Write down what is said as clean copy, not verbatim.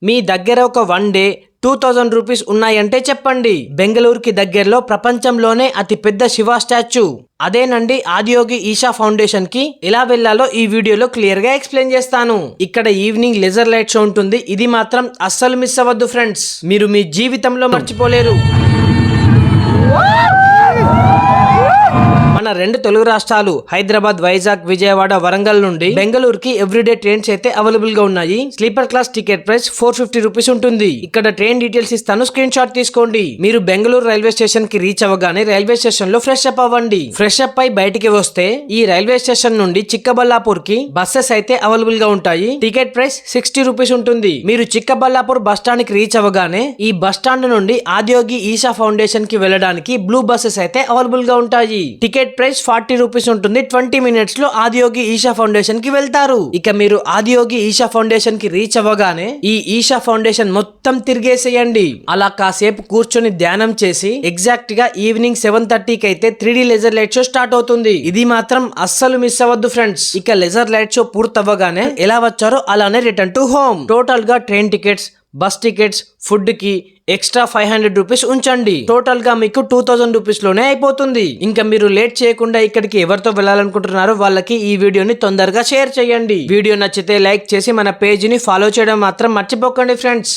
మీ దగ్గర ఒక 1 day 2000 rupees ఉన్నాయంటే చెప్పండి. బెంగళూరుకి దగ్గరలో ప్రపంచంలోనే అతి పెద్ద శివ స్టాచ్యూ అదేనండి. ఆదియోగి ఈషా ఫౌండేషన్ కి ఎలా వెళ్లాలో ఈ వీడియోలో క్లియర్ గా ఎక్స్ప్లెయిన్ చేస్తాను. ఇక్కడ ఈవినింగ్ లేజర్ లైట్ షో ఉంటుంది. ఇది మాత్రం అస్సలు మిస్ అవ్వద్దు ఫ్రెండ్స్, మీరు మీ జీవితంలో మర్చిపోలేరు. మన 2 తెలుగు రాష్ట్రాలు హైదరాబాద్, వైజాగ్, విజయవాడ, వరంగల్ నుండి బెంగళూరుకి ఎవ్రీడే ట్రైన్స్ అయితే అవైలబుల్ గా ఉన్నాయి. Sleeper class ticket price 450 rupees ఉంటుంది. ఇక్కడ ట్రైన్ డీటెయిల్స్ ఇస్తాను, స్క్రీన్ షాట్ తీసుకోండి. మీరు బెంగళూరు రైల్వే స్టేషన్ కి రీచ్ అవ్వగానే రైల్వే స్టేషన్ లో ఫ్రెష్ అప్ అవ్వండి. ఫ్రెష్ అప్ అయి బయటికి వస్తే ఈ రైల్వే స్టేషన్ నుండి చిక్కబల్లాపూర్ కి బస్సెస్ అయితే అవైలబుల్ గా ఉంటాయి. టికెట్ ప్రైస్ 60 రూపీస్ ఉంటుంది. మీరు చిక్కబల్లాపూర్ బస్ స్టాండ్ కి రీచ్ అవ్వగానే ఈ బస్ స్టాండ్ నుండి ఆదియోగి ఈషా ఫౌండేషన్ కి వెళ్ళడానికి బ్లూ బస్సెస్ అయితే అవైలబుల్ గా ఉంటాయి. టికెట్ ప్రైస్ 40 రూపీస్ ఉంటుంది. 20 మినిట్స్ లో ఆదియోగి ఈషా ఫౌండేషన్ కి వెళ్తారు. ఇక మీరు ఆదియోగి ఈషా ఫౌండేషన్ కి రీచ్ అవ్వగానే ఈ ఈషా ఫౌండేషన్ మొత్తం తిరిగేసేయండి. అలా కాసేపు కూర్చొని ధ్యానం చేసి ఎగ్జాక్ట్ గా ఈవినింగ్ 7:30 కి అయితే 3D laser light show start అవుతుంది. ఇది మాత్రం అస్సలు మిస్ అవ్వద్దు ఫ్రెండ్స్. ఇక లేజర్ లైట్ షో పూర్తవ్వగానే ఎలా వచ్చారో అలానే రిటర్న్ టు హోమ్. టోటల్ గా train tickets, bus tickets, food కి ఎక్స్ట్రా 500 రూపీస్ ఉంచండి. టోటల్ గా మీకు 2000 రూపీస్ లోనే అయిపోతుంది. ఇంకా మీరు లేట్ చేయకుండా ఇక్కడికి ఎవరితో వెళ్ళాలనుకుంటున్నారో వాళ్ళకి ఈ వీడియోని తొందరగా షేర్ చేయండి. వీడియో నచ్చితే లైక్ చేసి మన పేజ్ ని ఫాలో చేయడం మాత్రం మర్చిపోకండి ఫ్రెండ్స్.